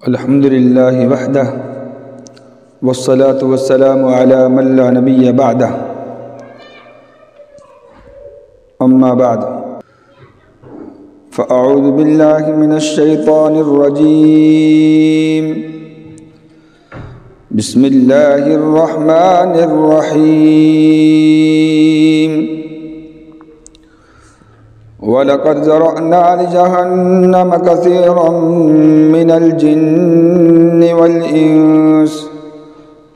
الحمد لله وحده والصلاة والسلام على من لا نبي بعده أما بعد فأعوذ بالله من الشيطان الرجيم بسم الله الرحمن الرحيم وَلَقَدْ ذَرَأْنَا لِجَهَنَّمَ كَثِيرًا مِنَ الْجِنِّ وَالْإِنسِ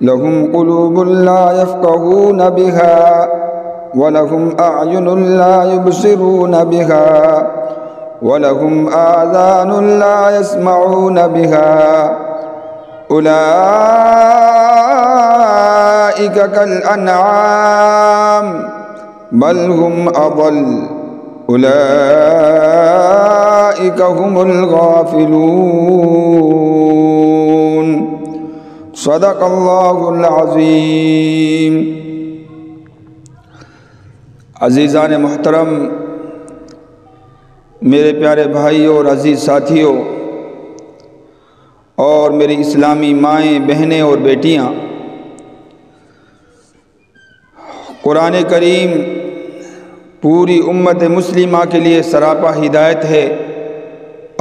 لَهُمْ قُلُوبٌ لَا يَفْقَهُونَ بِهَا وَلَهُمْ أَعْيُنٌ لَا يُبْصِرُونَ بِهَا وَلَهُمْ آذَانٌ لَا يَسْمَعُونَ بِهَا أُولَئِكَ كَالْأَنْعَامِ بَلْ هُمْ أَضَلُّ اولئک هم الغافلون صدق اللہ العظیم۔ عزیزان محترم، میرے پیارے بھائیوں اور عزیز ساتھیوں اور میری اسلامی مائیں، بہنیں اور بیٹیاں، قرآن کریم پوری امت مسلمہ کے لیے سراپا ہدایت ہے۔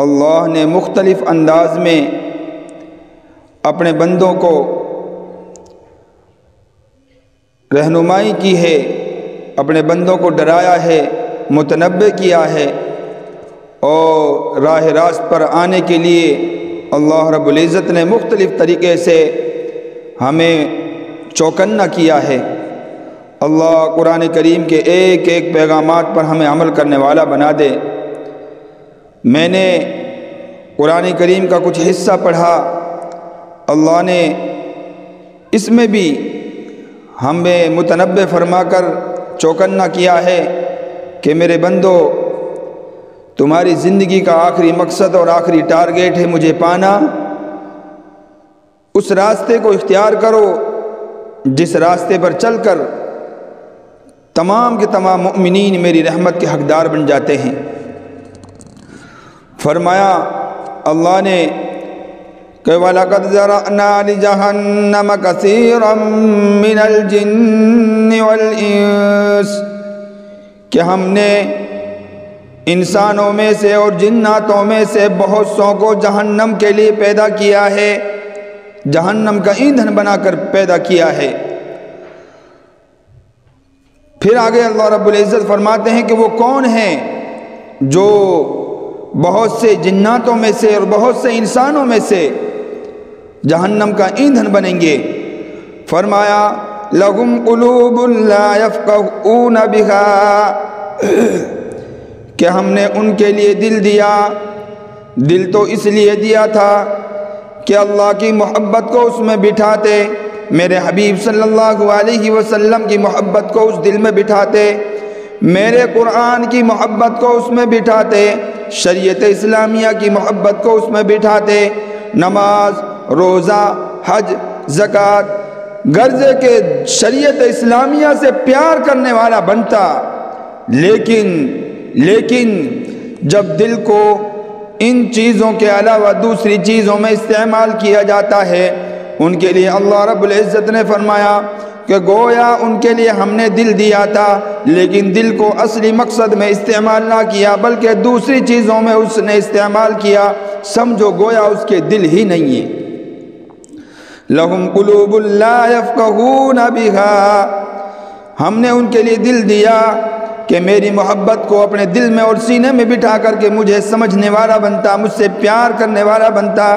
اللہ نے مختلف انداز میں اپنے بندوں کو رہنمائی کی ہے، اپنے بندوں کو ڈرایا ہے، متنبہ کیا ہے، اور راہ راست پر آنے کے لیے اللہ رب العزت نے مختلف طریقے سے ہمیں چوکنا کیا ہے۔ اللہ قرآن کریم کے ایک ایک پیغامات پر ہمیں عمل کرنے والا بنا دے۔ میں نے قرآن کریم کا کچھ حصہ پڑھا، اللہ نے اس میں بھی ہمیں متنبہ فرما کر چوکنا کیا ہے کہ میرے بندو، تمہاری زندگی کا آخری مقصد اور آخری ٹارگیٹ ہے مجھے پانا۔ اس راستے کو اختیار کرو جس راستے پر چل کر تمام کے تمام مؤمنین میری رحمت کے حقدار بن جاتے ہیں۔ فرمایا اللہ نے کہ وَلَقَدْ ذَرَأْنَا لِجَهَنَّمَ كَثِيرًا مِنَ الْجِنِّ وَالْإِنسِ، کہ ہم نے انسانوں میں سے اور جناتوں میں سے بہت سو کو جہنم کے لیے پیدا کیا ہے، جہنم کا ایندھن بنا کر پیدا کیا ہے۔ پھر آگے اللہ رب العزت فرماتے ہیں کہ وہ کون ہیں جو بہت سے جناتوں میں سے اور بہت سے انسانوں میں سے جہنم کا ایندھن بنیں گے۔ فرمایا لَهُمْ قُلُوبٌ لَا يَفْقَهُونَ بِهَا، کہ ہم نے ان کے لیے دل دیا۔ دل تو اس لیے دیا تھا کہ اللہ کی محبت کو اس میں بٹھاتے، میرے حبیب صلی اللہ علیہ وسلم کی محبت کو اس دل میں بٹھاتے، میرے قرآن کی محبت کو اس میں بٹھاتے، شریعت اسلامیہ کی محبت کو اس میں بٹھاتے، نماز، روزہ، حج، زکوٰۃ، غرضے کے شریعت اسلامیہ سے پیار کرنے والا بنتا۔ لیکن جب دل کو ان چیزوں کے علاوہ دوسری چیزوں میں استعمال کیا جاتا ہے، ان کے لیے اللہ رب العزت نے فرمایا کہ گویا ان کے لیے ہم نے دل دیا تھا، لیکن دل کو اصلی مقصد میں استعمال نہ کیا بلکہ دوسری چیزوں میں اس نے استعمال کیا، سمجھو گویا اس کے دل ہی نہیں ہے۔ لَهُمْ قُلُوبٌ لَا يَفْقَهُونَ بِهَا، ہم نے ان کے لیے دل دیا کہ میری محبت کو اپنے دل میں اور سینے میں بٹھا کر کے مجھے سمجھنے والا بنتا، مجھ سے پیار کرنے والا بنتا،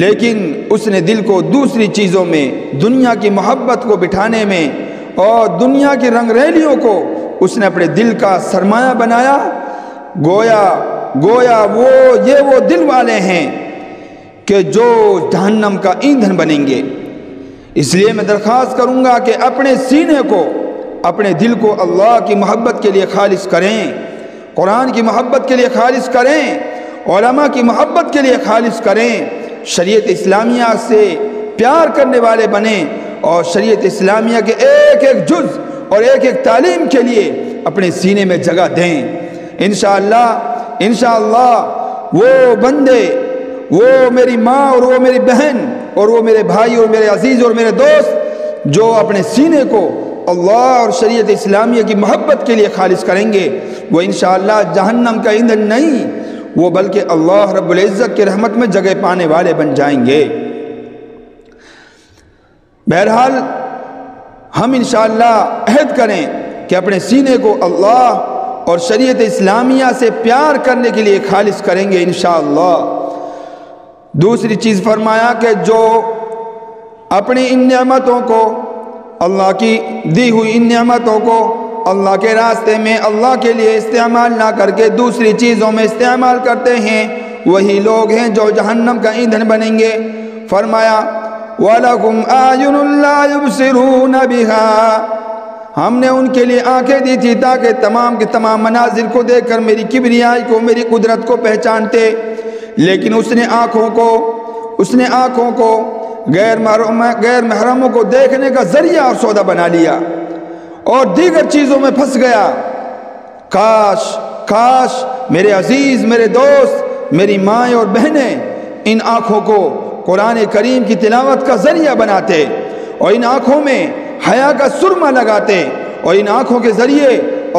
لیکن اس نے دل کو دوسری چیزوں میں، دنیا کی محبت کو بٹھانے میں اور دنیا کی رنگ ریلیوں کو اس نے اپنے دل کا سرمایہ بنایا۔ گویا وہ دل والے ہیں کہ جو جہنم کا ایندھن بنیں گے۔ اس لیے میں درخواست کروں گا کہ اپنے سینے کو، اپنے دل کو اللہ کی محبت کے لیے خالص کریں، قرآن کی محبت کے لیے خالص کریں، علماء کی محبت کے لیے خالص کریں، شریعت اسلامیہ سے پیار کرنے والے بنیں اور شریعت اسلامیہ کے ایک ایک جز اور ایک ایک تعلیم کے لیے اپنے سینے میں جگہ دیں۔ انشاءاللہ وہ بندے، وہ میری ماں اور وہ میری بہن اور وہ میرے بھائی اور میرے عزیز اور میرے دوست جو اپنے سینے کو اللہ اور شریعت اسلامیہ کی محبت کے لیے خالص کریں گے، وہ انشاءاللہ جہنم کا ایندھن نہیں، وہ بلکہ اللہ رب العزت کی رحمت میں جگہ پانے والے بن جائیں گے۔ بہرحال ہم انشاءاللہ عہد کریں کہ اپنے سینے کو اللہ اور شریعت اسلامیہ سے پیار کرنے کے لیے خالص کریں گے انشاءاللہ۔ دوسری چیز فرمایا کہ جو اپنی ان نعمتوں کو، اللہ کی دی ہوئی ان نعمتوں کو اللہ کے راستے میں اللہ کے لیے استعمال نہ کر کے دوسری چیزوں میں استعمال کرتے ہیں، وہی لوگ ہیں جو جہنم کا ایندھن بنیں گے۔ فرمایا وَلَكُمْ أَعْيُنٌ لَا يُبْصِرُونَ بِهَا، ہم نے ان کے لیے آنکھیں دی تھی تاکہ تمام کے تمام مناظر کو دیکھ کر میری کبریائی کو، میری قدرت کو پہچانتے، لیکن اس نے آنکھوں کو غیر محرموں کو دیکھنے کا ذریعہ اور سودا بنا لیا اور دیگر چیزوں میں پھنس گیا۔ کاش میرے عزیز، میرے دوست، میری مائیں اور بہنیں ان آنکھوں کو قرآن کریم کی تلاوت کا ذریعہ بناتے اور ان آنکھوں میں حیا کا سرمہ لگاتے اور ان آنکھوں کے ذریعے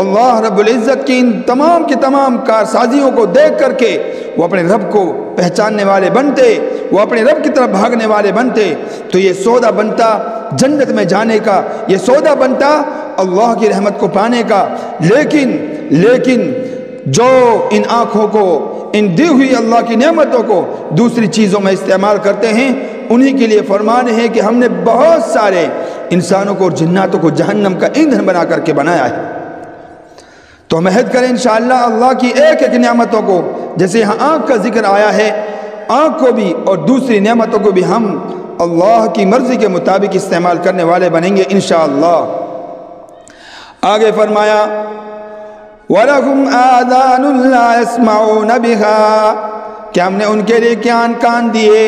اللہ رب العزت کی ان تمام کی تمام کارسازیوں کو دیکھ کر کے وہ اپنے رب کو پہچاننے والے بنتے، وہ اپنے رب کی طرف بھاگنے والے بنتے، تو یہ سودا بنتا جنت میں جانے کا، یہ سودا بنتا اللہ کی رحمت کو پانے کا۔ لیکن جو ان آنکھوں کو، ان دی ہوئی اللہ کی نعمتوں کو دوسری چیزوں میں استعمال کرتے ہیں، انہی کے لیے فرمان ہے کہ ہم نے بہت سارے انسانوں کو اور جناتوں کو جہنم کا ایندھن بنا کر کے بنایا ہے۔ تو ہم عہد کریں انشاءاللہ اللہ کی ایک ایک نعمتوں کو، جیسے یہاں آنکھ کا ذکر آیا ہے، آنکھ کو بھی اور دوسری نعمتوں کو بھی ہم اللہ کی مرضی کے مطابق استعمال کرنے والے بنیں گے انشاءاللہ۔ آگے فرمایا وَلَهُمْ آذَانٌ لَا يَسْمَعُونَ بِهَا، کہ ہم نے ان کے لیے کان دیے،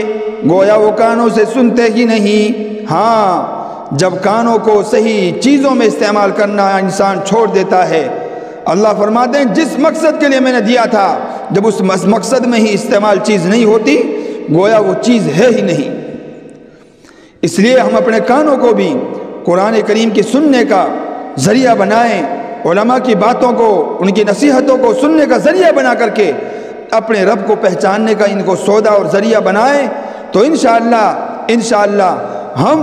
گویا وہ کانوں سے سنتے ہی نہیں۔ ہاں، جب کانوں کو صحیح چیزوں میں استعمال کرنا انسان چھوڑ دیتا ہے، اللہ فرماتے ہیں جس مقصد کے لیے میں نے دیا تھا، جب اس مقصد میں ہی استعمال چیز نہیں ہوتی، گویا وہ چیز ہے ہی نہیں۔ اس لیے ہم اپنے کانوں کو بھی قرآن کریم کی سننے کا ذریعہ بنائیں، علماء کی باتوں کو، ان کی نصیحتوں کو سننے کا ذریعہ بنا کر کے اپنے رب کو پہچاننے کا ان کو سودا اور ذریعہ بنائیں، تو انشاءاللہ ہم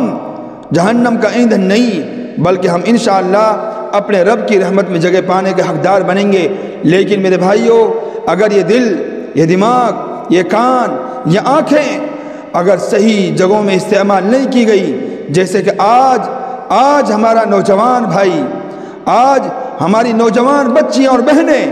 جہنم کا ایندھن نہیں بلکہ ہم انشاءاللہ اپنے رب کی رحمت میں جگہ پانے کے حقدار بنیں گے۔ لیکن میرے بھائیوں، اگر یہ دل، یہ دماغ، یہ کان، یہ آنکھیں اگر صحیح جگہوں میں استعمال نہیں کی گئی، جیسے کہ آج ہمارا نوجوان بھائی، آج ہماری نوجوان بچیاں اور بہنیں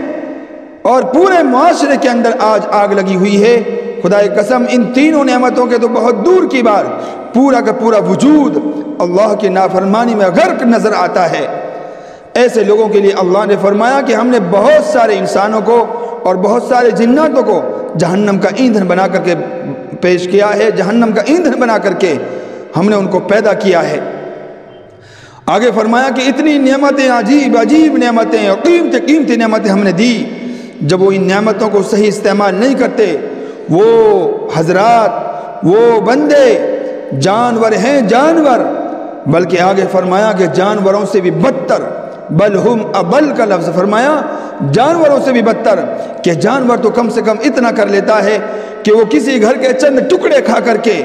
اور پورے معاشرے کے اندر آج آگ لگی ہوئی ہے، خدا کی قسم ان تینوں نعمتوں کے تو بہت دور کی بات، پورا کا پورا وجود اللہ کی نافرمانی میں غرق نظر آتا ہے۔ ایسے لوگوں کے لیے اللہ نے فرمایا کہ ہم نے بہت سارے انسانوں کو اور بہت سارے جناتوں کو جہنم کا ایندھن بنا کر کے پیش کیا ہے، جہنم کا ایندھن بنا کر کے ہم نے ان کو پیدا کیا ہے۔ آگے فرمایا کہ اتنی نعمتیں، عجیب نعمتیں اور قیمتی نعمتیں ہم نے دی، جب وہ ان نعمتوں کو صحیح استعمال نہیں کرتے، وہ حضرات، وہ بندے جانور ہیں، جانور، بلکہ آگے فرمایا کہ جانوروں سے بھی بدتر، بل ہم ابل کا لفظ فرمایا، جانوروں سے بھی بدتر، کہ جانور تو کم سے کم اتنا کر لیتا ہے کہ وہ کسی گھر کے چند ٹکڑے کھا کر کے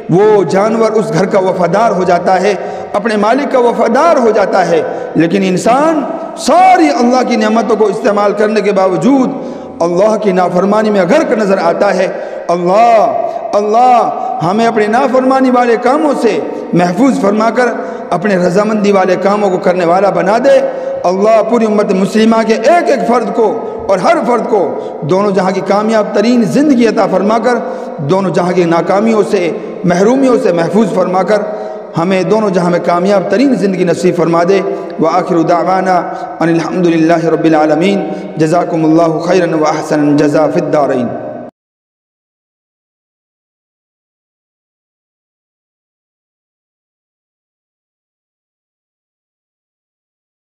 وہ جانور اس گھر کا وفادار ہو جاتا ہے، اپنے مالک کا وفادار ہو جاتا ہے، لیکن انسان ساری اللہ کی نعمتوں کو استعمال کرنے کے باوجود اللہ کی نافرمانی میں غرق نظر آتا ہے۔ اللہ ہمیں اپنے نافرمانی والے کاموں سے محفوظ فرما کر اپنے رضامندی والے کاموں کو کرنے والا بنا دے۔ اللہ پوری امت مسلمہ کے ایک ایک فرد کو اور ہر فرد کو دونوں جہاں کی کامیاب ترین زندگی عطا فرما کر دونوں جہاں کی ناکامیوں سے، محرومیوں سے محفوظ فرما کر ہمیں دونوں جہاں میں کامیاب ترین زندگی نصیب فرما دے۔ وآخر دعوانا ان الحمد للہ رب العالمین۔ جزاکم اللہ خیرا و احسن الجزاء فی الدارین۔